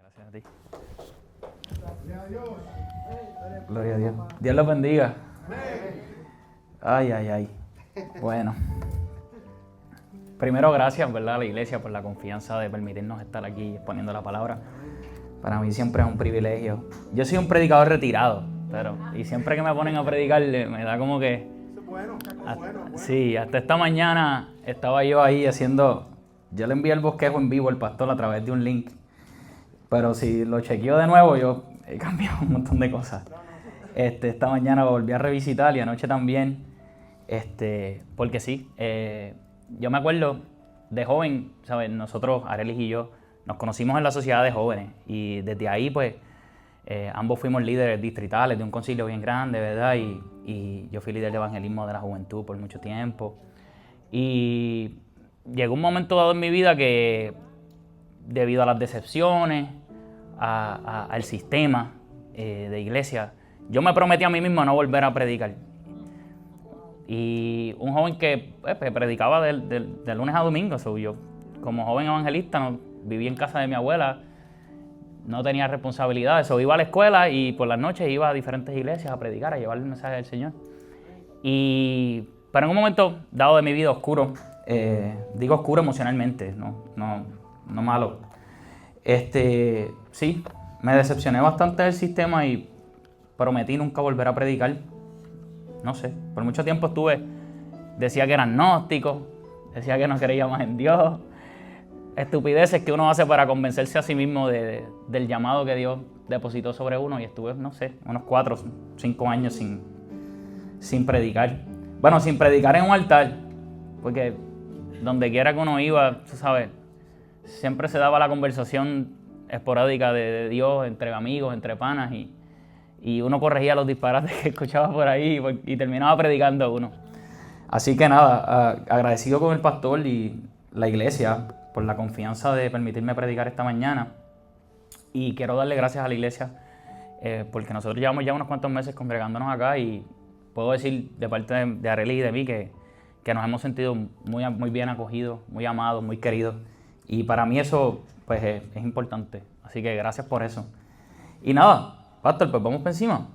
Gracias a ti. Gloria a Dios. Dios los bendiga. Ay, ay, ay. Bueno. Primero, gracias, ¿verdad?, a la iglesia por la confianza de permitirnos estar aquí exponiendo la palabra. Para mí siempre es un privilegio. Yo soy un predicador retirado, y siempre que me ponen a predicar me da como que... Bueno. Sí, hasta esta mañana estaba yo ahí haciendo... Yo le envié el bosquejo en vivo al pastor a través de un link. Pero si lo chequeo de nuevo, yo he cambiado un montón de cosas. Esta mañana lo volví a revisitar y anoche también. Porque sí, yo me acuerdo de joven, ¿sabes? Nosotros, Arelis y yo, nos conocimos en la sociedad de jóvenes. Y desde ahí, pues, ambos fuimos líderes distritales de un concilio bien grande, ¿verdad? Y yo fui líder de evangelismo de la juventud por mucho tiempo. Y llegó un momento dado en mi vida que, debido a las decepciones, al sistema de iglesia, yo me prometí a mí mismo no volver a predicar. Y un joven que predicaba de lunes a domingo, yo como joven evangelista vivía en casa de mi abuela, no tenía responsabilidades, iba a la escuela y por las noches iba a diferentes iglesias a predicar, a llevar el mensaje del Señor. Pero en un momento dado de mi vida oscuro, digo oscuro emocionalmente, no malo, sí, me decepcioné bastante del sistema y prometí nunca volver a predicar. No sé, por mucho tiempo decía que era agnóstico, decía que no creía más en Dios, estupideces que uno hace para convencerse a sí mismo del llamado que Dios depositó sobre uno, y estuve, no sé, unos 4 o 5 años sin predicar. Bueno, sin predicar en un altar, porque donde quiera que uno iba, tú sabes, siempre se daba la conversación esporádica de Dios entre amigos, entre panas, y uno corregía los disparates que escuchaba por ahí y terminaba predicando uno. Así que nada, agradecido con el pastor y la iglesia por la confianza de permitirme predicar esta mañana. Y quiero darle gracias a la iglesia porque nosotros llevamos ya unos cuantos meses congregándonos acá y puedo decir de parte de Arelis y de mí que nos hemos sentido muy bien acogidos, muy amados, muy queridos. Y para mí eso pues es importante. Así que gracias por eso. Y nada, pastor, pues vamos por encima.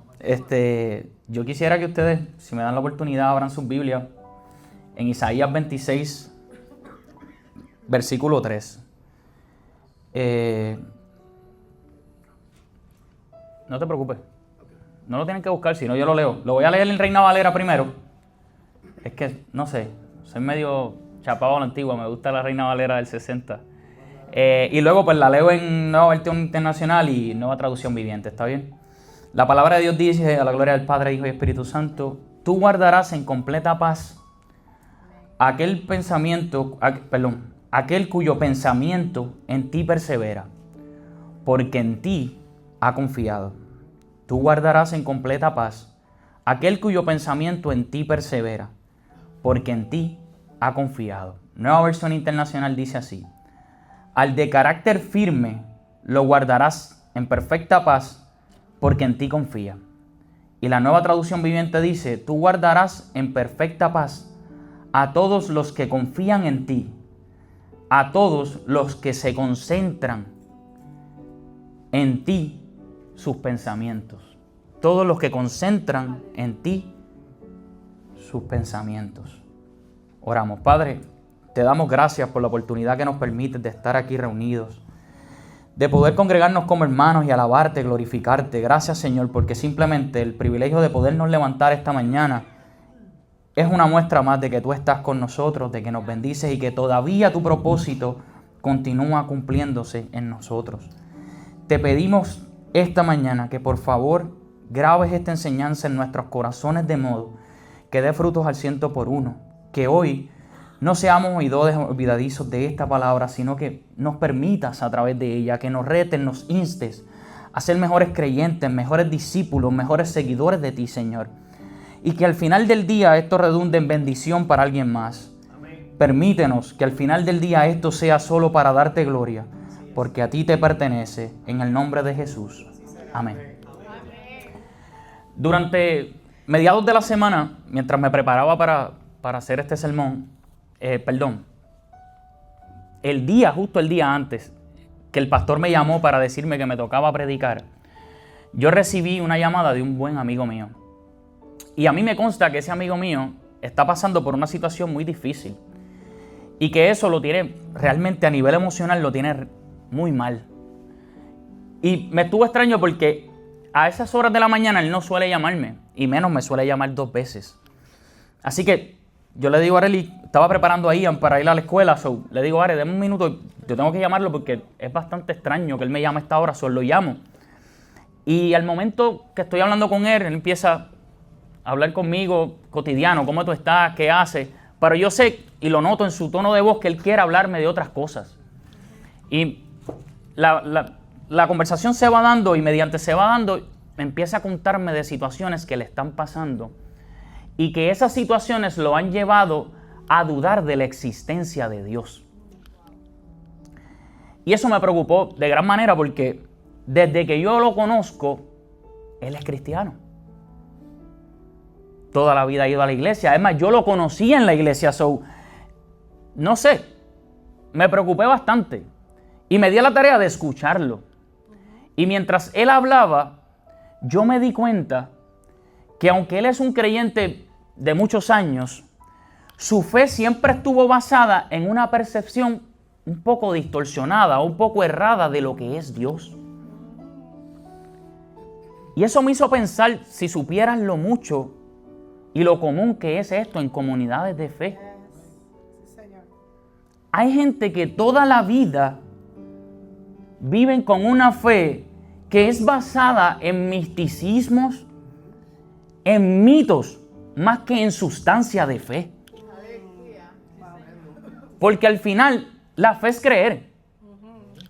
Yo quisiera que ustedes, si me dan la oportunidad, abran sus Biblias en Isaías 26, versículo 3. No te preocupes, no lo tienen que buscar, sino yo lo leo. Lo voy a leer en Reina Valera primero. Es que, no sé, soy medio chapado a la antigua, me gusta la Reina Valera del 60. Y luego pues la leo en Nueva Versión Internacional y Nueva Traducción Viviente, ¿está bien? La palabra de Dios dice, a la gloria del Padre, Hijo y Espíritu Santo: tú guardarás en completa paz aquel cuyo pensamiento en ti persevera, porque en ti ha confiado. Tú guardarás en completa paz aquel cuyo pensamiento en ti persevera, porque en ti ha confiado. Nueva Versión Internacional dice así: al de carácter firme lo guardarás en perfecta paz, porque en ti confía. Y la Nueva Traducción Viviente dice: tú guardarás en perfecta paz a todos los que confían en ti, a todos los que se concentran en ti sus pensamientos. Todos los que concentran en ti sus pensamientos. Oramos. Padre, te damos gracias por la oportunidad que nos permites de estar aquí reunidos, de poder congregarnos como hermanos y alabarte, glorificarte. Gracias, Señor, porque simplemente el privilegio de podernos levantar esta mañana es una muestra más de que tú estás con nosotros, de que nos bendices y que todavía tu propósito continúa cumpliéndose en nosotros. Te pedimos esta mañana que por favor grabes esta enseñanza en nuestros corazones de modo que dé frutos al 100%, que hoy no seamos oidores olvidadizos de esta palabra, sino que nos permitas a través de ella, que nos retes, nos instes a ser mejores creyentes, mejores discípulos, mejores seguidores de ti, Señor. Y que al final del día esto redunde en bendición para alguien más. Amén. Permítenos que al final del día esto sea solo para darte gloria, porque a ti te pertenece, en el nombre de Jesús. Amén. Durante mediados de la semana, mientras me preparaba para hacer este sermón, justo el día antes, que el pastor me llamó para decirme que me tocaba predicar, yo recibí una llamada de un buen amigo mío. Y a mí me consta que ese amigo mío está pasando por una situación muy difícil. Y que eso lo tiene realmente a nivel emocional, lo tiene muy mal. Y me estuvo extraño porque a esas horas de la mañana él no suele llamarme. Y menos me suele llamar 2 veces. Así que yo le digo a Arely, estaba preparando a Ian para ir a la escuela. Le digo, Are, deme un minuto, yo tengo que llamarlo porque es bastante extraño que él me llame a esta hora, solo lo llamo. Y al momento que estoy hablando con él empieza a hablar conmigo cotidiano, ¿cómo tú estás? ¿Qué haces? Pero yo sé, y lo noto en su tono de voz, que él quiere hablarme de otras cosas. Y la conversación se va dando, y mediante se va dando, empieza a contarme de situaciones que le están pasando. Y que esas situaciones lo han llevado a dudar de la existencia de Dios. Y eso me preocupó de gran manera porque desde que yo lo conozco, él es cristiano. Toda la vida ha ido a la iglesia. Además, yo lo conocí en la iglesia. No sé, me preocupé bastante. Y me di a la tarea de escucharlo. Y mientras él hablaba, yo me di cuenta que aunque él es un creyente de muchos años, su fe siempre estuvo basada en una percepción un poco distorsionada, un poco errada de lo que es Dios. Y eso me hizo pensar, si supieras lo mucho y lo común que es esto en comunidades de fe. Hay gente que toda la vida viven con una fe que es basada en misticismos, en mitos, más que en sustancia de fe. Porque al final la fe es creer.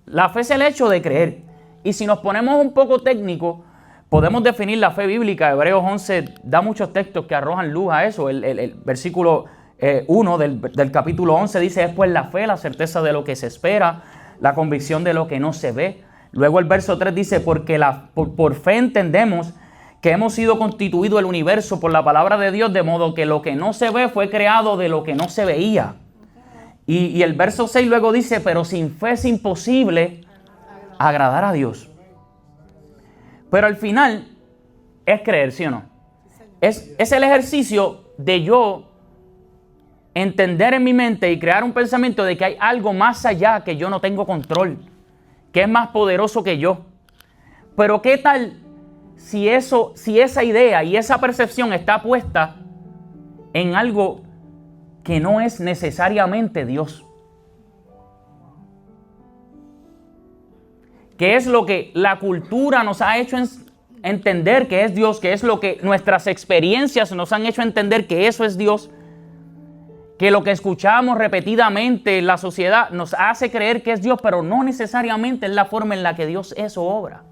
La fe es el hecho de creer. Y si nos ponemos un poco técnicos, podemos definir la fe bíblica. Hebreos 11 da muchos textos que arrojan luz a eso. El versículo 1 del capítulo 11 dice, es pues la fe, la certeza de lo que se espera, la convicción de lo que no se ve. Luego el verso 3 dice, porque por fe entendemos que hemos sido constituido el universo por la palabra de Dios, de modo que lo que no se ve fue creado de lo que no se veía. Y el verso 6 luego dice, pero sin fe es imposible agradar a Dios. Pero al final es creer, ¿sí o no? Es el ejercicio de yo entender en mi mente y crear un pensamiento de que hay algo más allá que yo no tengo control, que es más poderoso que yo. Pero ¿qué tal si esa idea y esa percepción está puesta en algo que no es necesariamente Dios? ¿Qué es lo que la cultura nos ha hecho entender que es Dios? ¿Qué es lo que nuestras experiencias nos han hecho entender que eso es Dios? Que lo que escuchamos repetidamente en la sociedad nos hace creer que es Dios, pero no necesariamente es la forma en la que Dios es o obra.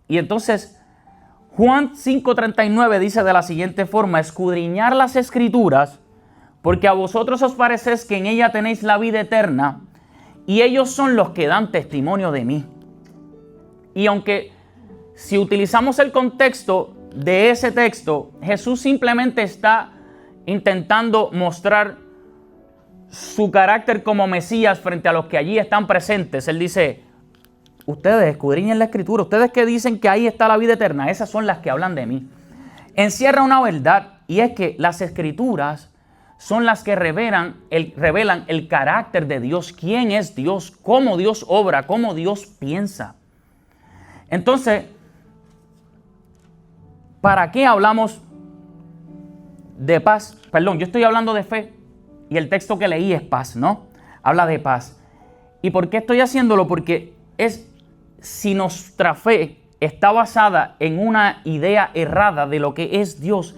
Y entonces, Juan 5:39 dice de la siguiente forma, escudriñar las Escrituras, porque a vosotros os parecéis que en ella tenéis la vida eterna, y ellos son los que dan testimonio de mí. Y aunque si utilizamos el contexto de ese texto, Jesús simplemente está intentando mostrar su carácter como Mesías frente a los que allí están presentes. Él dice, ustedes escudriñen la Escritura, ustedes que dicen que ahí está la vida eterna, esas son las que hablan de mí. Encierra una verdad, y es que las Escrituras son las que revelan el carácter de Dios, quién es Dios, cómo Dios obra, cómo Dios piensa. Entonces, ¿para qué hablamos de paz? Perdón, yo estoy hablando de fe y el texto que leí es paz, ¿no? Habla de paz. ¿Y por qué estoy haciéndolo? Porque si nuestra fe está basada en una idea errada de lo que es Dios,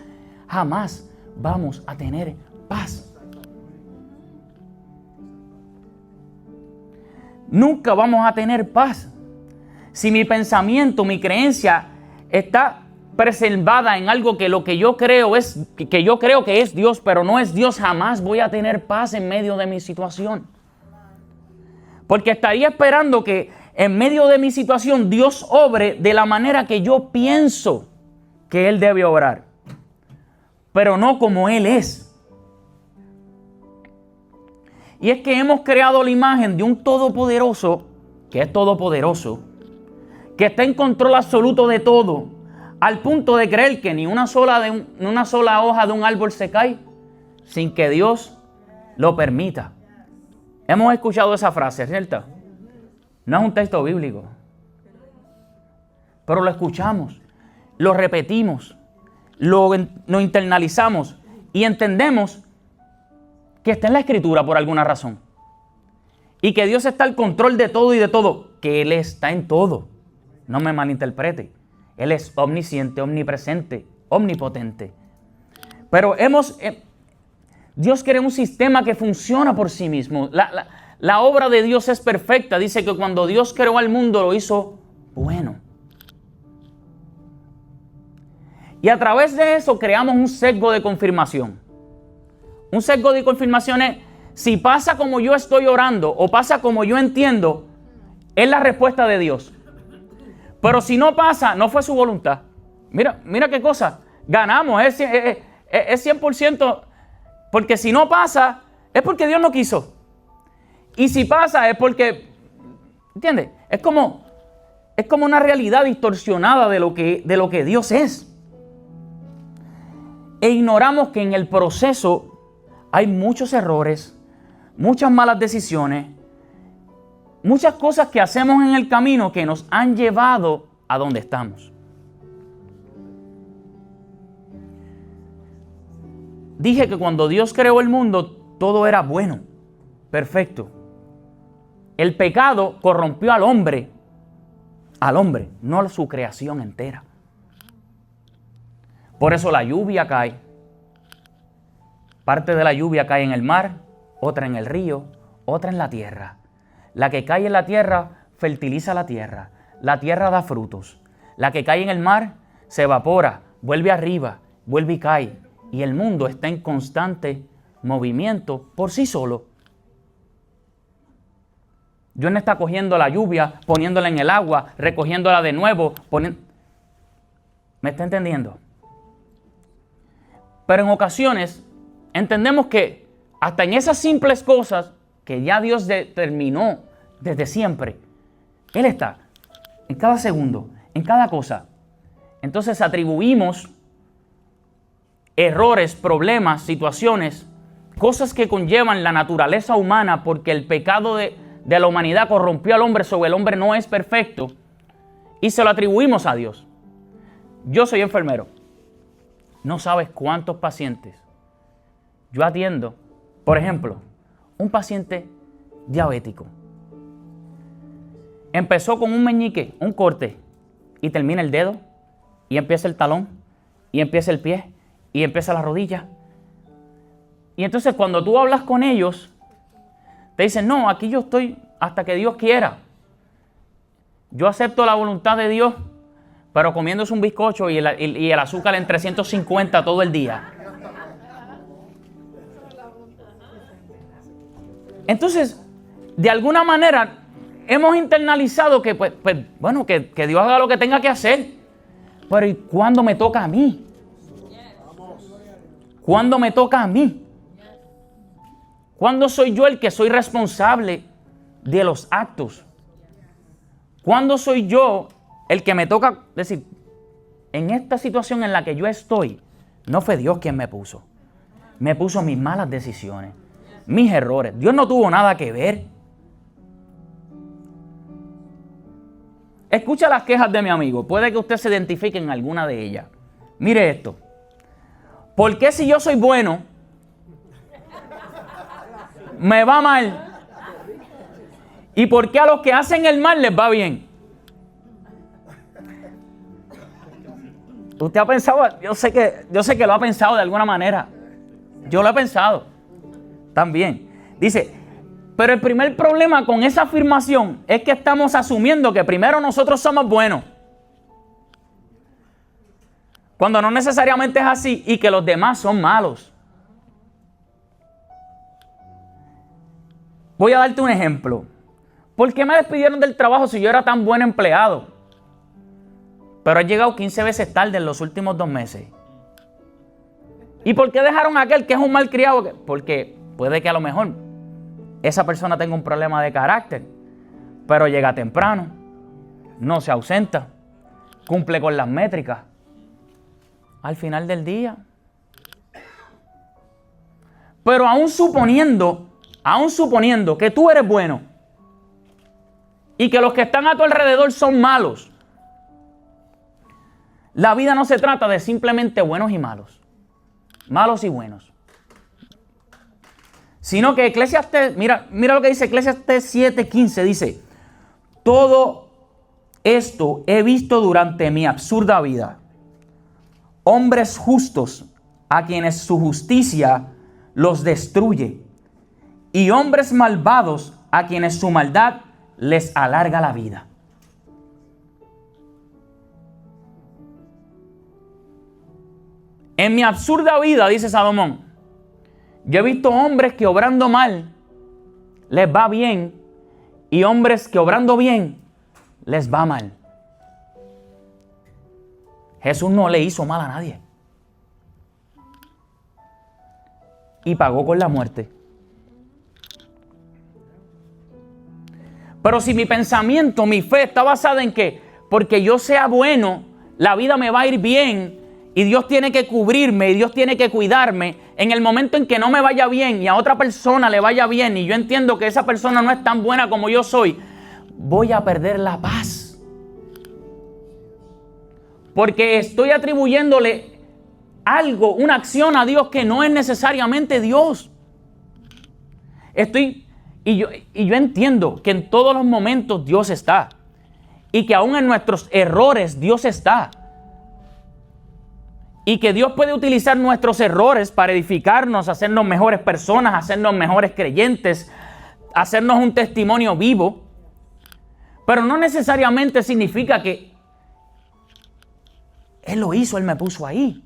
jamás vamos a tener paz. Nunca vamos a tener paz. Si mi pensamiento, mi creencia está preservada en algo que lo que yo creo que es Dios, pero no es Dios, jamás voy a tener paz en medio de mi situación. Porque estaría esperando que en medio de mi situación Dios obre de la manera que yo pienso que Él debe obrar, pero no como Él es. Y es que hemos creado la imagen de un todopoderoso, que es todopoderoso, que está en control absoluto de todo, al punto de creer que ni una sola hoja de un árbol se cae sin que Dios lo permita. Hemos escuchado esa frase, ¿cierto? No es un texto bíblico, pero lo escuchamos, lo repetimos, lo internalizamos y entendemos que está en la Escritura por alguna razón. Y que Dios está al control de todo y de todo. Que Él está en todo. No me malinterprete. Él es omnisciente, omnipresente, omnipotente. Pero Dios crea un sistema que funciona por sí mismo. La obra de Dios es perfecta. Dice que cuando Dios creó al mundo lo hizo bueno. Y a través de eso creamos un sesgo de confirmación. Un sesgo de confirmación es, si pasa como yo estoy orando o pasa como yo entiendo, es la respuesta de Dios. Pero si no pasa, no fue su voluntad. Mira qué cosa. Ganamos, es 100%, porque si no pasa, es porque Dios no quiso. Y si pasa, es porque, ¿entiendes? Es como una realidad distorsionada de lo que Dios es. E ignoramos que en el proceso hay muchos errores, muchas malas decisiones, muchas cosas que hacemos en el camino que nos han llevado a donde estamos. Dije que cuando Dios creó el mundo, todo era bueno, perfecto. El pecado corrompió al hombre, no a su creación entera. Por eso la lluvia cae. Parte de la lluvia cae en el mar, otra en el río, otra en la tierra. La que cae en la tierra fertiliza la tierra da frutos. La que cae en el mar se evapora, vuelve arriba, vuelve y cae. Y el mundo está en constante movimiento por sí solo. Dios no está cogiendo la lluvia, poniéndola en el agua, recogiéndola de nuevo. ¿Me está entendiendo? Pero en ocasiones entendemos que hasta en esas simples cosas que ya Dios determinó desde siempre, Él está en cada segundo, en cada cosa. Entonces atribuimos errores, problemas, situaciones, cosas que conllevan la naturaleza humana porque el pecado de la humanidad corrompió al hombre, sobre el hombre no es perfecto, y se lo atribuimos a Dios. Yo soy enfermero. No sabes cuántos pacientes yo atiendo. Por ejemplo, un paciente diabético. Empezó con un meñique, un corte, y termina el dedo, y empieza el talón, y empieza el pie, y empieza la rodilla. Y entonces cuando tú hablas con ellos, te dicen, no, aquí yo estoy hasta que Dios quiera. Yo acepto la voluntad de Dios, pero comiéndose un bizcocho y el azúcar en 350 todo el día. Entonces, de alguna manera, hemos internalizado que, que Dios haga lo que tenga que hacer. Pero ¿y cuándo me toca a mí? ¿Cuándo me toca a mí? ¿Cuándo soy yo el que soy responsable de los actos? ¿Cuándo soy yo el que me toca decir, en esta situación en la que yo estoy, no fue Dios quien me puso? Me puso mis malas decisiones, mis errores. Dios no tuvo nada que ver. Escucha las quejas de mi amigo. Puede que usted se identifique en alguna de ellas. Mire esto. ¿Por qué si yo soy bueno, me va mal? ¿Y por qué a los que hacen el mal les va bien? Usted ha pensado, yo sé que lo ha pensado de alguna manera. Yo lo he pensado también. Dice, pero el primer problema con esa afirmación es que estamos asumiendo que primero nosotros somos buenos, cuando no necesariamente es así, y que los demás son malos. Voy a darte un ejemplo. ¿Por qué me despidieron del trabajo si yo era tan buen empleado? Pero he llegado 15 veces tarde en los últimos 2 meses. ¿Y por qué dejaron a aquel que es un malcriado? Porque puede que a lo mejor esa persona tenga un problema de carácter, pero llega temprano, no se ausenta, cumple con las métricas. Al final del día. Pero aún suponiendo que tú eres bueno y que los que están a tu alrededor son malos, la vida no se trata de simplemente buenos y malos, malos y buenos, sino que Eclesiastés, mira lo que dice Eclesiastés 7:15, dice: todo esto he visto durante mi absurda vida, hombres justos a quienes su justicia los destruye, y hombres malvados a quienes su maldad les alarga la vida. En mi absurda vida, dice Salomón, yo he visto hombres que obrando mal les va bien, y hombres que obrando bien les va mal. Jesús no le hizo mal a nadie. Y pagó con la muerte. Pero si mi pensamiento, mi fe está basada en que porque yo sea bueno, la vida me va a ir bien y Dios tiene que cubrirme y Dios tiene que cuidarme, en el momento en que no me vaya bien y a otra persona le vaya bien y yo entiendo que esa persona no es tan buena como yo soy, voy a perder la paz. Porque estoy atribuyéndole algo, una acción a Dios que no es necesariamente Dios. Y yo entiendo que en todos los momentos Dios está. Y que aún en nuestros errores Dios está. Y que Dios puede utilizar nuestros errores para edificarnos, hacernos mejores personas, hacernos mejores creyentes, hacernos un testimonio vivo. Pero no necesariamente significa que Él lo hizo, Él me puso ahí.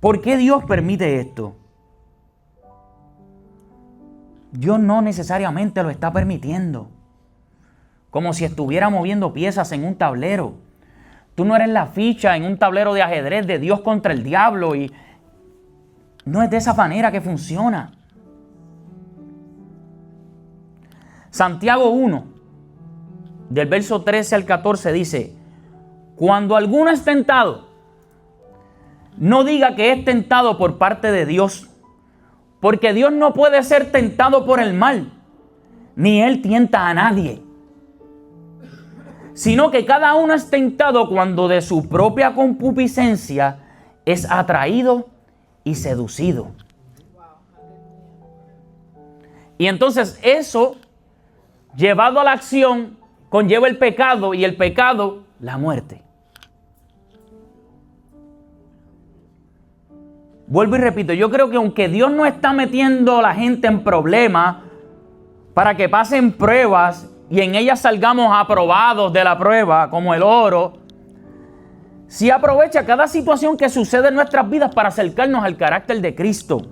¿Por qué Dios permite esto? Dios no necesariamente lo está permitiendo. Como si estuviera moviendo piezas en un tablero. Tú no eres la ficha en un tablero de ajedrez de Dios contra el diablo y no es de esa manera que funciona. Santiago 1, del verso 13 al 14 dice: cuando alguno es tentado, no diga que es tentado por parte de Dios, porque Dios no puede ser tentado por el mal, ni Él tienta a nadie, sino que cada uno es tentado cuando de su propia concupiscencia es atraído y seducido. Y entonces eso, llevado a la acción, conlleva el pecado, y el pecado, la muerte. Vuelvo y repito, yo creo que aunque Dios no está metiendo a la gente en problemas para que pasen pruebas y en ellas salgamos aprobados de la prueba, como el oro, sí aprovecha cada situación que sucede en nuestras vidas para acercarnos al carácter de Cristo.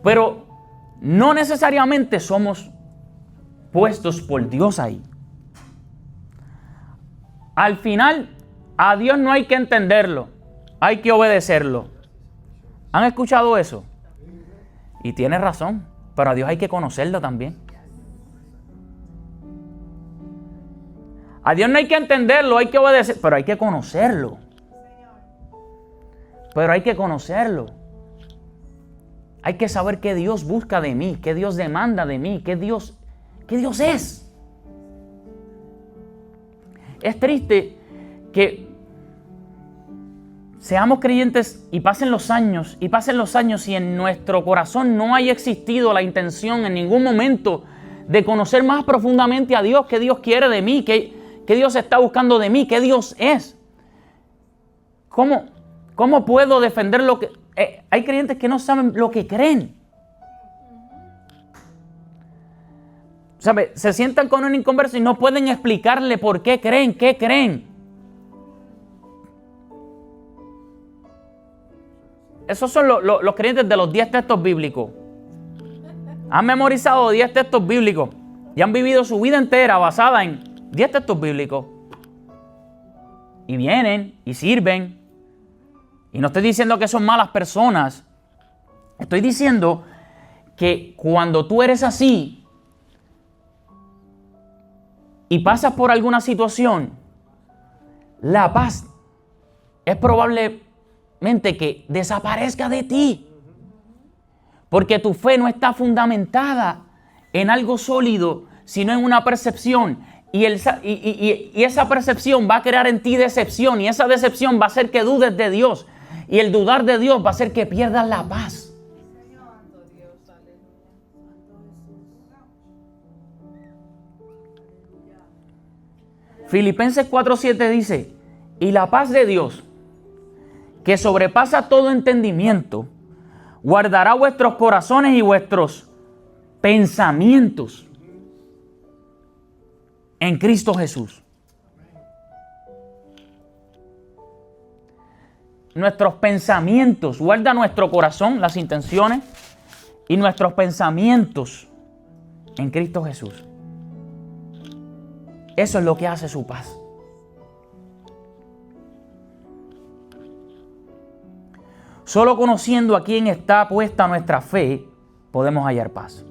Pero no necesariamente somos puestos por Dios ahí. Al final, a Dios no hay que entenderlo, hay que obedecerlo. ¿Han escuchado eso? Y tiene razón, pero a Dios hay que conocerlo también. A Dios no hay que entenderlo, hay que obedecer, pero hay que conocerlo. Pero hay que conocerlo. Hay que saber qué Dios busca de mí, qué Dios demanda de mí, qué Dios es. Es triste que seamos creyentes y pasen los años y en nuestro corazón no haya existido la intención en ningún momento de conocer más profundamente a Dios, qué Dios quiere de mí, qué Dios está buscando de mí, qué Dios es. ¿Cómo puedo defender lo que... hay creyentes que no saben lo que creen. ¿Sabe? Se sientan con un inconverso y no pueden explicarle por qué creen, qué creen. Esos son los creyentes de los 10 textos bíblicos. Han memorizado 10 textos bíblicos y han vivido su vida entera basada en 10 textos bíblicos. y vienen y sirven. Y no estoy diciendo que son malas personas. Estoy diciendo que cuando tú eres así y pasas por alguna situación, la paz es probablemente que desaparezca de ti. Porque tu fe no está fundamentada en algo sólido, sino en una percepción. Y esa percepción va a crear en ti decepción. Y esa decepción va a hacer que dudes de Dios. Y el dudar de Dios va a hacer que pierdas la paz. Filipenses 4:7 dice: y la paz de Dios, que sobrepasa todo entendimiento, guardará vuestros corazones y vuestros pensamientos en Cristo Jesús. Nuestros pensamientos, guarda nuestro corazón, las intenciones y nuestros pensamientos en Cristo Jesús. Eso es lo que hace su paz. Solo conociendo a quién está puesta nuestra fe, podemos hallar paz.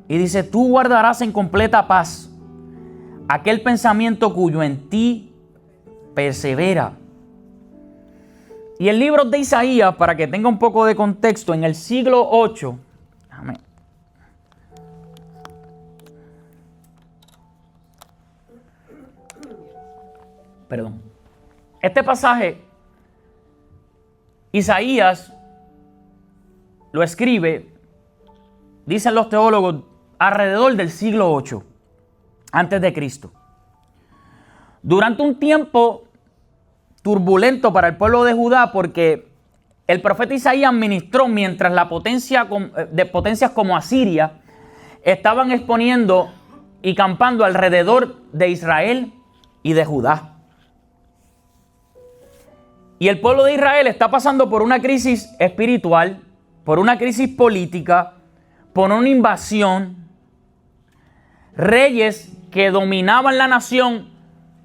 Y dice: tú guardarás en completa paz aquel pensamiento cuyo en ti persevera. Y el libro de Isaías, para que tenga un poco de contexto, en el siglo 8, este pasaje, Isaías lo escribe, dicen los teólogos, alrededor del siglo 8, antes de Cristo. Durante un tiempo turbulento para el pueblo de Judá, porque el profeta Isaías ministró mientras potencias como Asiria estaban exponiendo y campando alrededor de Israel y de Judá. Y el pueblo de Israel está pasando por una crisis espiritual, por una crisis política, por una invasión. Reyes que dominaban la nación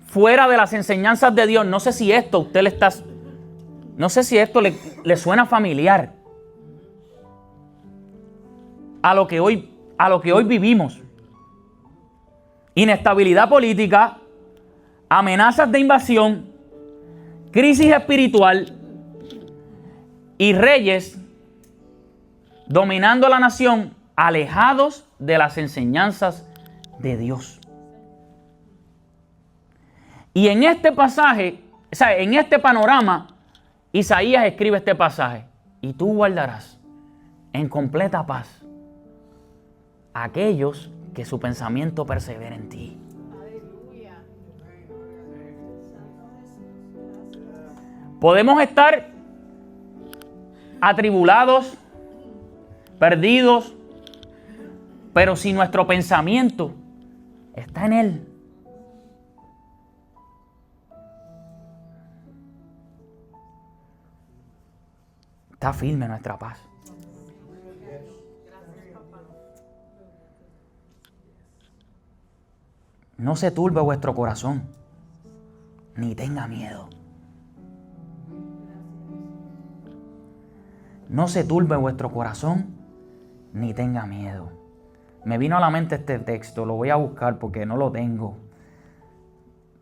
fuera de las enseñanzas de Dios. No sé si esto le suena familiar a lo que hoy vivimos. Inestabilidad política, amenazas de invasión, crisis espiritual y reyes dominando la nación, alejados de las enseñanzas de Dios. Y en este pasaje, en este panorama, Isaías escribe este pasaje: y tú guardarás en completa paz a aquellos que su pensamiento persevera en ti. Podemos estar atribulados, perdidos, pero si nuestro pensamiento está en Él, está firme nuestra paz. No se turbe vuestro corazón, ni tenga miedo. No se turbe vuestro corazón, ni tenga miedo. Me vino a la mente este texto, lo voy a buscar porque no lo tengo,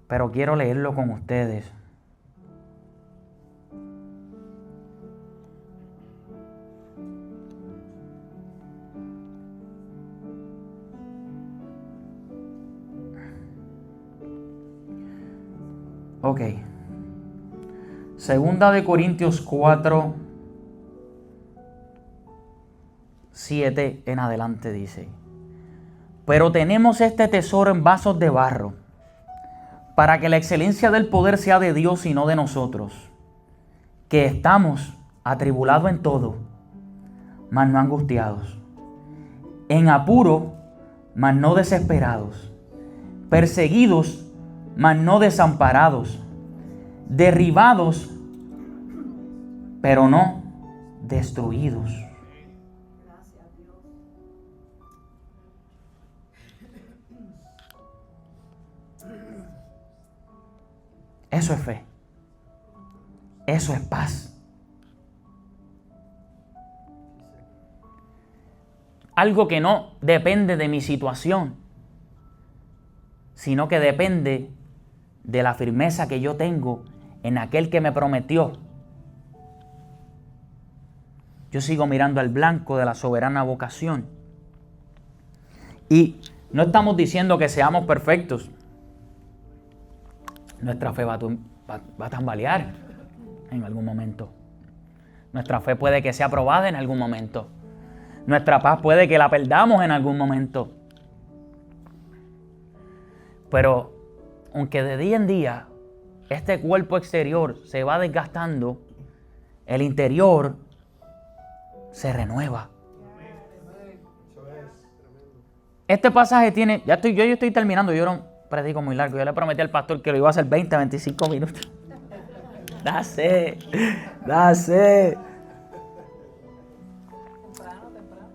pero quiero leerlo con ustedes. Ok. Segunda de Corintios 4, 7 en adelante dice: pero tenemos este tesoro en vasos de barro, para que la excelencia del poder sea de Dios y no de nosotros, que estamos atribulados en todo, mas no angustiados, en apuro, mas no desesperados, perseguidos, mas no desamparados, derribados, pero no destruidos. Eso es fe. Eso es paz. Algo que no depende de mi situación, sino que depende de la firmeza que yo tengo en aquel que me prometió. Yo sigo mirando al blanco de la soberana vocación. Y no estamos diciendo que seamos perfectos. Nuestra fe va a tambalear en algún momento. Nuestra fe puede que sea probada en algún momento. Nuestra paz puede que la perdamos en algún momento. Pero aunque de día en día este cuerpo exterior se va desgastando, el interior se renueva. Este pasaje tiene, yo estoy terminando, yo no predico muy largo, yo le prometí al pastor que lo iba a hacer 20 a 25 minutos. Dase.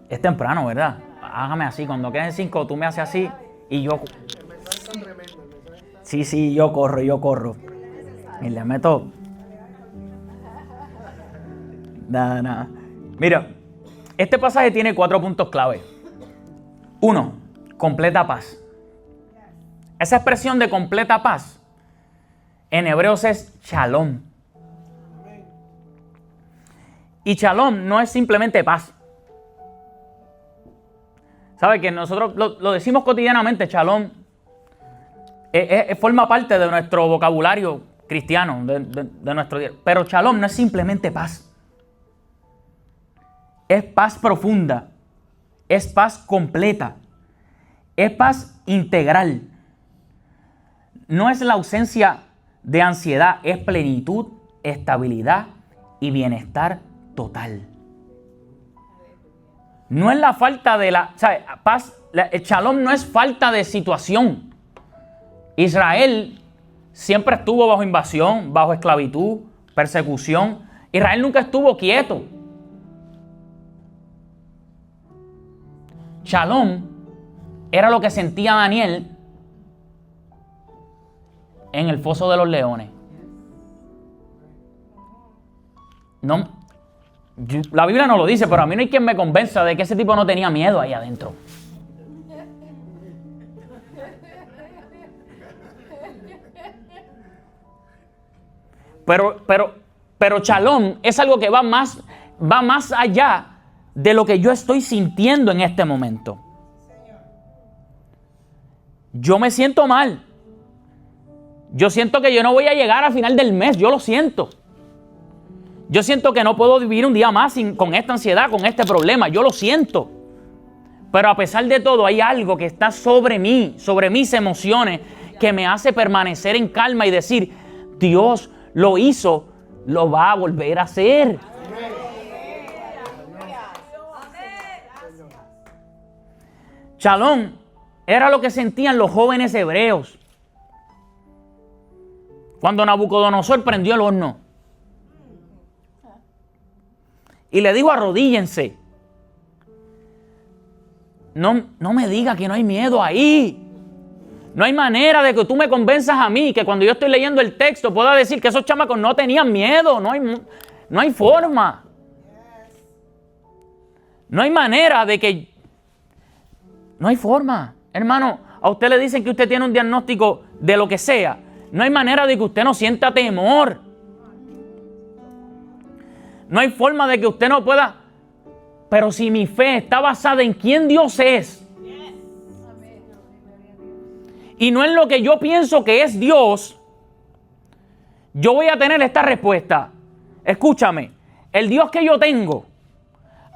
Es temprano, ¿verdad? Hágame así, cuando queden 5 tú me haces así y yo... Sí, yo corro. Y le meto... Nada. Mira, este pasaje tiene 4 puntos clave. 1, completa paz. Esa expresión de completa paz en hebreos es shalom. Y shalom no es simplemente paz. ¿Sabe que nosotros lo decimos cotidianamente? Shalom forma parte de nuestro vocabulario cristiano, de nuestro día. Pero shalom no es simplemente paz. Es paz profunda. Es paz completa. Es paz integral. No es la ausencia de ansiedad, es plenitud, estabilidad y bienestar total. No es la falta de paz, el shalom no es falta de situación. Israel siempre estuvo bajo invasión, bajo esclavitud, persecución. Israel nunca estuvo quieto. Shalom era lo que sentía Daniel en el foso de los leones. No, la Biblia no lo dice, pero a mí no hay quien me convenza de que ese tipo no tenía miedo ahí adentro. Pero shalom es algo que va más allá de lo que yo estoy sintiendo en este momento. Yo me siento mal. Yo siento que yo no voy a llegar a final del mes. Yo lo siento. Yo siento que no puedo vivir un día más con esta ansiedad, con este problema. Yo lo siento. Pero a pesar de todo, hay algo que está sobre mí, sobre mis emociones, que me hace permanecer en calma y decir, Dios lo hizo, lo va a volver a hacer. Shalom era lo que sentían los jóvenes hebreos cuando Nabucodonosor prendió el horno y le dijo: arrodíllense. No me diga que no hay miedo ahí. No hay manera de que tú me convenzas a mí que cuando yo estoy leyendo el texto pueda decir que esos chamacos no tenían miedo. No hay forma. No hay manera de que... No hay forma. Hermano, a usted le dicen que usted tiene un diagnóstico de lo que sea. No hay manera de que usted no sienta temor. No hay forma de que usted no pueda... Pero si mi fe está basada en quién Dios es y no en lo que yo pienso que es Dios, yo voy a tener esta respuesta. Escúchame, el Dios que yo tengo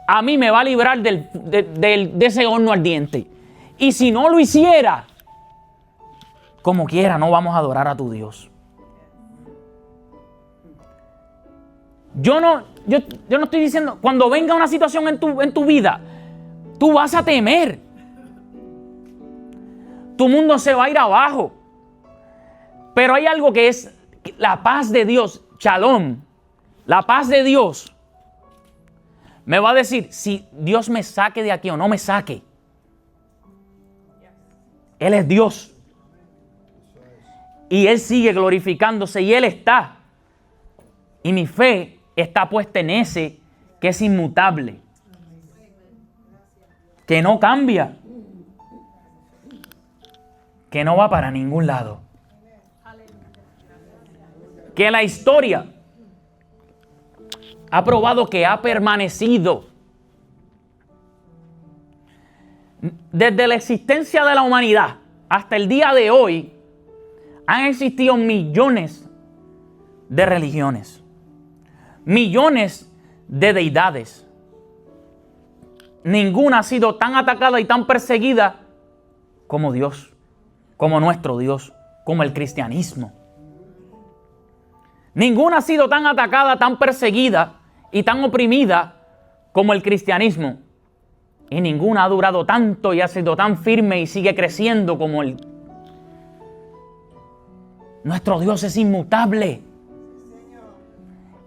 a mí me va a librar de ese horno ardiente. Y si no lo hiciera, como quiera, no vamos a adorar a tu Dios. Yo no estoy diciendo, cuando venga una situación en tu vida, tú vas a temer. Tu mundo se va a ir abajo. Pero hay algo que es la paz de Dios, Shalom. La paz de Dios me va a decir si Dios me saque de aquí o no me saque. Él es Dios. y Él sigue glorificándose y Él está. Y mi fe está puesta en ese que es inmutable, que no cambia, que no va para ningún lado. Que la historia ha probado que ha permanecido. Desde la existencia de la humanidad hasta el día de hoy, han existido millones de religiones, millones de deidades. Ninguna ha sido tan atacada y tan perseguida como Dios, como nuestro Dios, como el cristianismo. Ninguna ha sido tan atacada, tan perseguida y tan oprimida como el cristianismo. Y ninguna ha durado tanto y ha sido tan firme y sigue creciendo como el. Nuestro Dios es inmutable,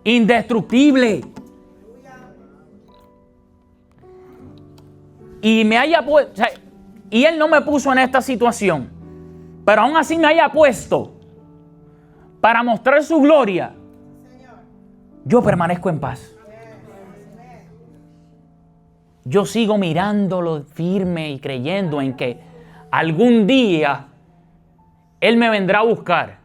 indestructible. Y me haya puesto, y Él no me puso en esta situación, pero aún así me haya puesto para mostrar su gloria. Yo permanezco en paz. Yo sigo mirándolo firme y creyendo en que algún día Él me vendrá a buscar.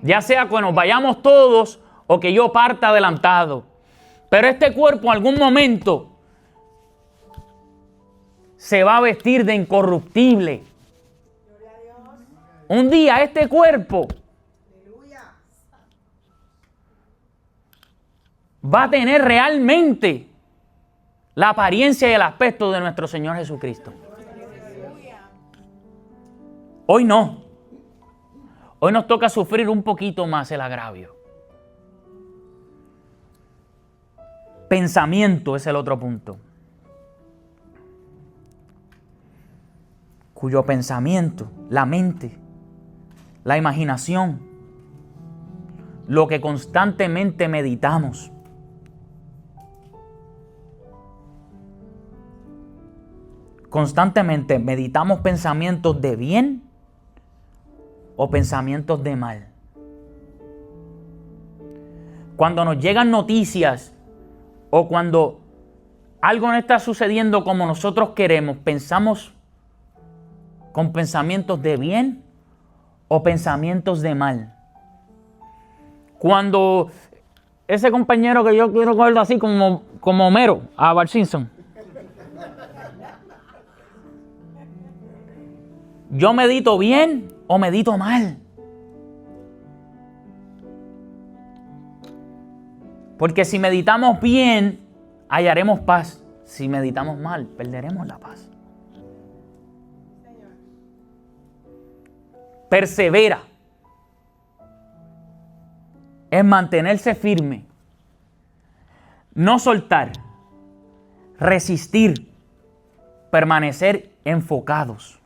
Ya sea que nos vayamos todos o que yo parta adelantado. Pero este cuerpo en algún momento se va a vestir de incorruptible. Un día este cuerpo va a tener realmente la apariencia y el aspecto de nuestro Señor Jesucristo. Hoy no. Hoy nos toca sufrir un poquito más el agravio. Pensamiento es el otro punto. Cuyo pensamiento, la mente, la imaginación, lo que constantemente meditamos, constantemente meditamos pensamientos de bien o pensamientos de mal. Cuando nos llegan noticias o cuando algo no está sucediendo como nosotros queremos, ¿pensamos con pensamientos de bien o pensamientos de mal? Cuando ese compañero que yo quiero cogerlo así como Homero a Bart Simpson, ¿yo medito bien o medito mal? Porque si meditamos bien, hallaremos paz. Si meditamos mal, perderemos la paz. Persevera. Es mantenerse firme. No soltar. Resistir. Permanecer enfocados.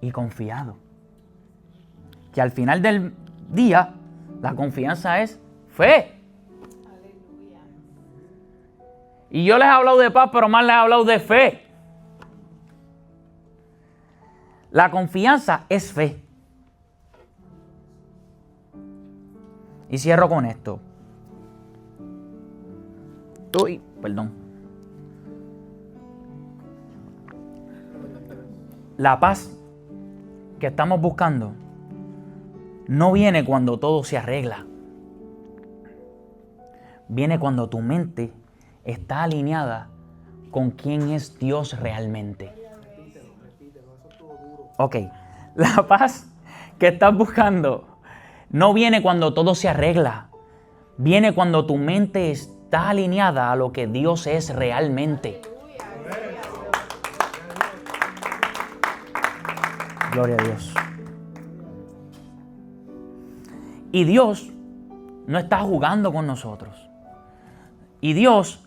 Y confiado. Que al final del día, la confianza es fe. Aleluya. Y yo les he hablado de paz, pero más les he hablado de fe. La confianza es fe. Y cierro con esto. Perdón. La paz que estamos buscando no viene cuando todo se arregla. Viene cuando tu mente está alineada con quién es Dios realmente. Ok, la paz que estás buscando no viene cuando todo se arregla. Viene cuando tu mente está alineada a lo que Dios es realmente. Gloria a Dios. Y Dios no está jugando con nosotros. Y Dios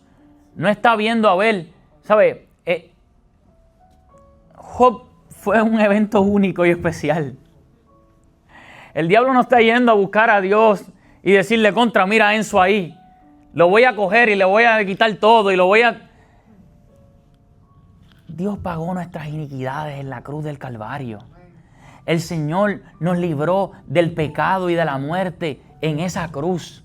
no está viendo a ver, ¿sabe? Job fue un evento único y especial. El diablo no está yendo a buscar a Dios y decirle contra, mira Enzo ahí. Lo voy a coger y le voy a quitar todo y lo voy a... Dios pagó nuestras iniquidades en la cruz del Calvario. El Señor nos libró del pecado y de la muerte en esa cruz.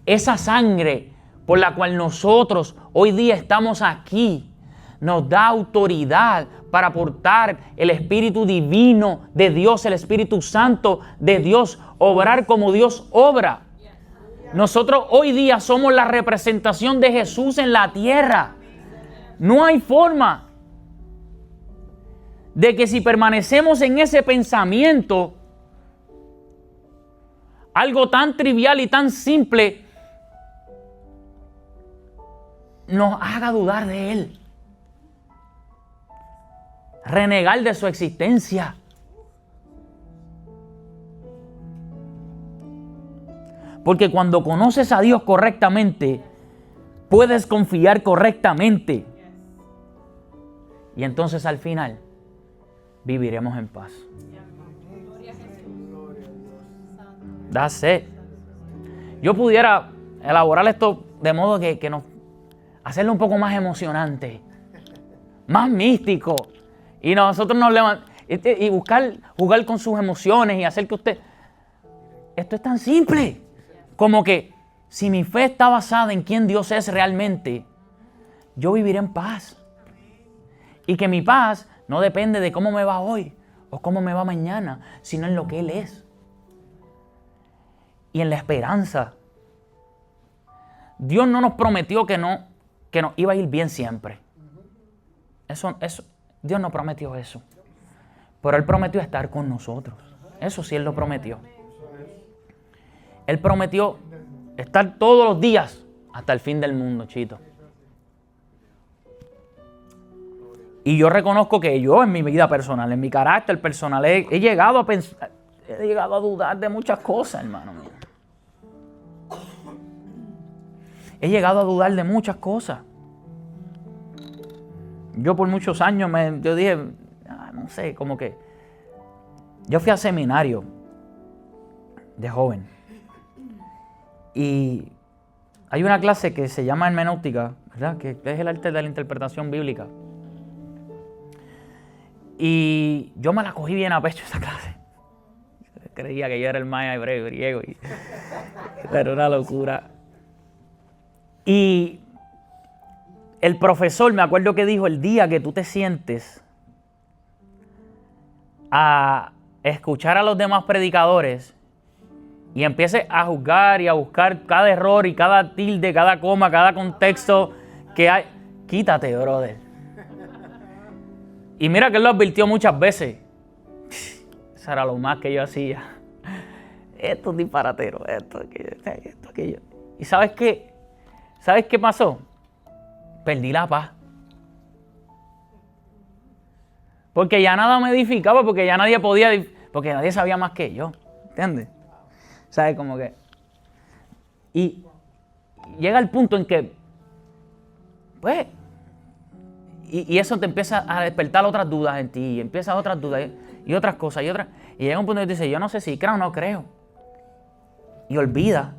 Esa sangre por la cual nosotros hoy día estamos aquí nos da autoridad para portar el Espíritu Divino de Dios, el Espíritu Santo de Dios, obrar como Dios obra. Nosotros hoy día somos la representación de Jesús en la tierra. No hay forma de que si permanecemos en ese pensamiento, algo tan trivial y tan simple, nos haga dudar de Él. Renegar de su existencia. Porque cuando conoces a Dios correctamente, puedes confiar correctamente. Y entonces al final viviremos en paz. That's it. Yo pudiera elaborar esto de modo que nos hacerlo un poco más emocionante, más místico, y nosotros nos levantamos y jugar con sus emociones y hacer que usted... Esto es tan simple como que si mi fe está basada en quién Dios es realmente, yo viviré en paz. Y que mi paz no depende de cómo me va hoy o cómo me va mañana, sino en lo que Él es. Y en la esperanza. Dios no nos prometió que nos iba a ir bien siempre. Dios no prometió eso. Pero Él prometió estar con nosotros. Eso sí Él lo prometió. Él prometió estar todos los días hasta el fin del mundo, Chito. Y yo reconozco que yo en mi vida personal, en mi carácter personal, he llegado a pensar, he llegado a dudar de muchas cosas, hermano mío. He llegado a dudar de muchas cosas. Yo por muchos años yo dije, no sé, como que... Yo fui a seminario de joven. Y hay una clase que se llama hermenéutica, ¿verdad? Que es el arte de la interpretación bíblica. Y yo me la cogí bien a pecho esa clase. Creía que yo era el maya hebreo y griego. Era una locura. Y el profesor, me acuerdo que dijo, el día que tú te sientes a escuchar a los demás predicadores y empieces a juzgar y a buscar cada error y cada tilde, cada coma, cada contexto que hay, quítate, brother. Y mira que él lo advirtió muchas veces. Eso era lo más que yo hacía. Esto es disparatero, esto, aquello. ¿Y sabes qué? ¿Sabes qué pasó? Perdí la paz. Porque ya nada me edificaba, porque ya nadie podía, porque nadie sabía más que yo. ¿Entiendes? ¿Sabes? Como que... Y llega el punto en que, pues, y eso te empieza a despertar otras dudas en ti, y empiezas otras dudas y otras cosas, y llega un punto en que dices, yo no sé si creo o no creo. Y olvida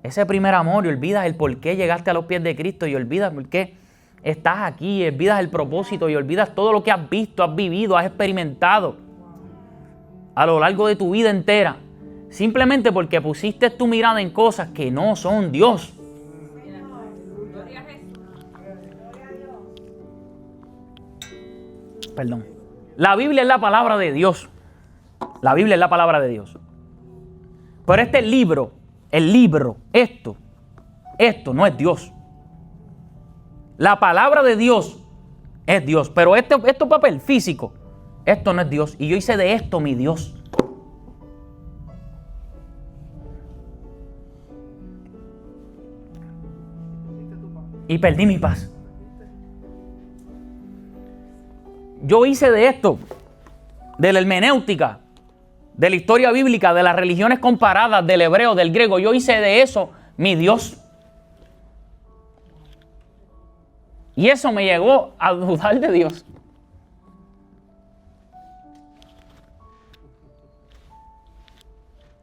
ese primer amor, y olvidas el por qué llegaste a los pies de Cristo, y olvidas por qué estás aquí, y olvidas el propósito, y olvidas todo lo que has visto, has vivido, has experimentado a lo largo de tu vida entera, simplemente porque pusiste tu mirada en cosas que no son Dios. Perdón. La Biblia es la palabra de Dios. La Biblia es la palabra de Dios. Pero este libro, esto no es Dios. La palabra de Dios es Dios, pero esto papel físico, esto no es Dios. Y yo hice de esto mi Dios. Y perdí mi paz. Yo hice de esto, de la hermenéutica, de la historia bíblica, de las religiones comparadas, del hebreo, del griego, yo hice de eso mi Dios. Y eso me llegó a dudar de Dios.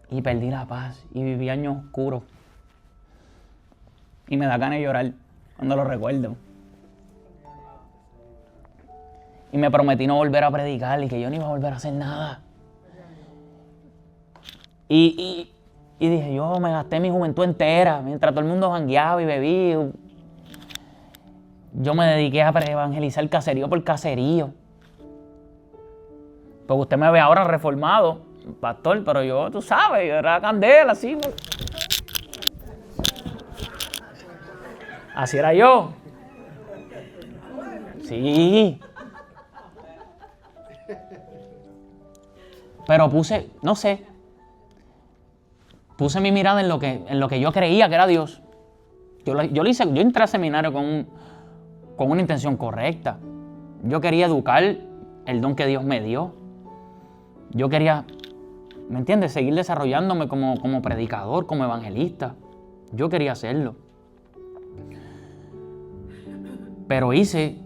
Y perdí la paz y viví años oscuros. Y me da ganas de llorar cuando lo recuerdo. Y me prometí no volver a predicar y que yo no iba a volver a hacer nada. Y dije, yo me gasté mi juventud entera, mientras todo el mundo jangueaba y bebía. Yo me dediqué a evangelizar caserío por caserío. Porque usted me ve ahora reformado, pastor, pero yo, tú sabes, yo era candela, así. Así era yo. Sí. Pero puse mi mirada en lo que yo creía que era Dios. Yo entré al seminario con una intención correcta. Yo quería educar el don que Dios me dio. Yo quería, ¿me entiendes?, seguir desarrollándome como predicador, como evangelista. Yo quería hacerlo. Pero hice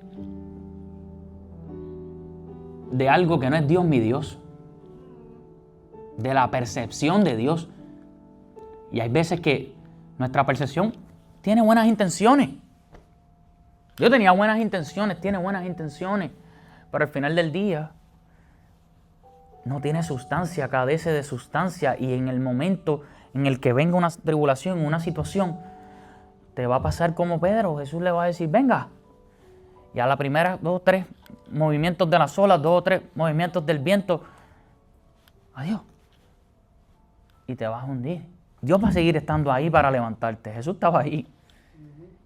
de algo que no es Dios mi Dios. De la percepción de Dios. Y hay veces que nuestra percepción tiene buenas intenciones. Yo tenía buenas intenciones, tiene buenas intenciones, pero al final del día no tiene sustancia, carece de sustancia, y en el momento en el que venga una tribulación, una situación, te va a pasar como Pedro. Jesús le va a decir, venga. Y a la primera 2 o 3 movimientos de las olas, 2 o 3 movimientos del viento, adiós. Y te vas a hundir. Dios va a seguir estando ahí para levantarte. Jesús estaba ahí.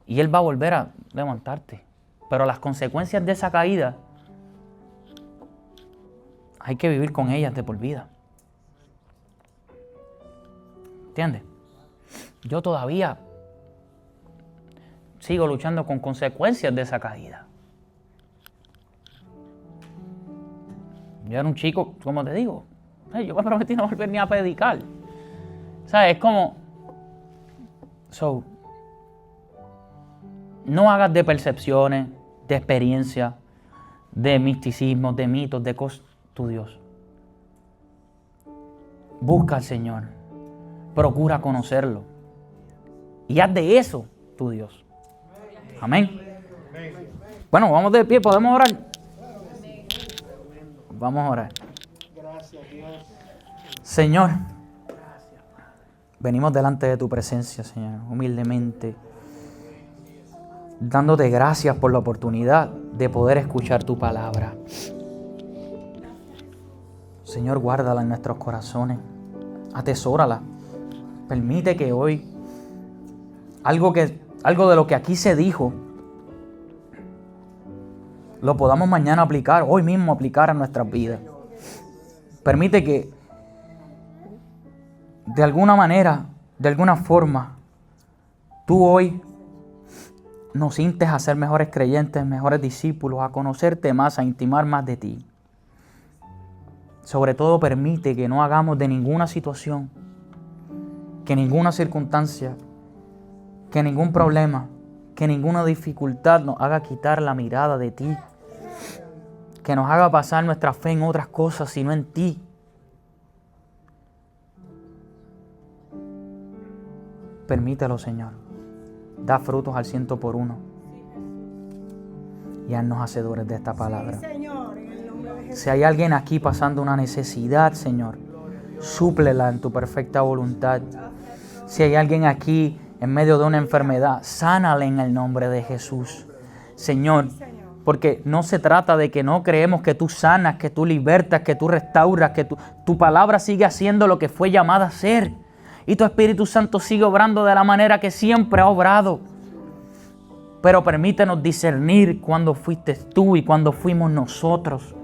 Y Él va a volver a levantarte. Pero las consecuencias de esa caída hay que vivir con ellas de por vida. ¿Entiendes? Yo todavía sigo luchando con consecuencias de esa caída. Yo era un chico, como te digo, yo me prometí no volver ni a predicar. ¿Sabes? Es como... no hagas de percepciones, de experiencias, de misticismo, de mitos, de cosas, tu Dios. Busca al Señor. Procura conocerlo. Y haz de eso tu Dios. Amén. Bueno, vamos de pie, ¿podemos orar? Vamos a orar. Señor, venimos delante de tu presencia, Señor, humildemente, dándote gracias por la oportunidad de poder escuchar tu palabra. Señor, guárdala en nuestros corazones, atesórala. Permite que hoy algo de lo que aquí se dijo lo podamos mañana aplicar, hoy mismo aplicar a nuestras vidas. Permite que de alguna manera, de alguna forma, tú hoy nos instes a ser mejores creyentes, mejores discípulos, a conocerte más, a intimar más de ti. Sobre todo permite que no hagamos de ninguna situación, que ninguna circunstancia, que ningún problema, que ninguna dificultad nos haga quitar la mirada de ti, que nos haga pasar nuestra fe en otras cosas, sino en ti. Permítelo, Señor. Da frutos al 100 por 1. Y haznos hacedores de esta palabra. Si hay alguien aquí pasando una necesidad, Señor, súplela en tu perfecta voluntad. Si hay alguien aquí en medio de una enfermedad, sánale en el nombre de Jesús. Señor, porque no se trata de que no creemos que tú sanas, que tú libertas, que tú restauras, que tu palabra sigue haciendo lo que fue llamada a hacer. Y tu Espíritu Santo sigue obrando de la manera que siempre ha obrado. Pero permítenos discernir cuándo fuiste tú y cuándo fuimos nosotros.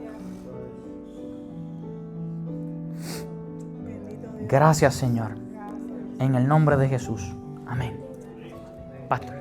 Gracias, Señor. En el nombre de Jesús. Amén. Pastor.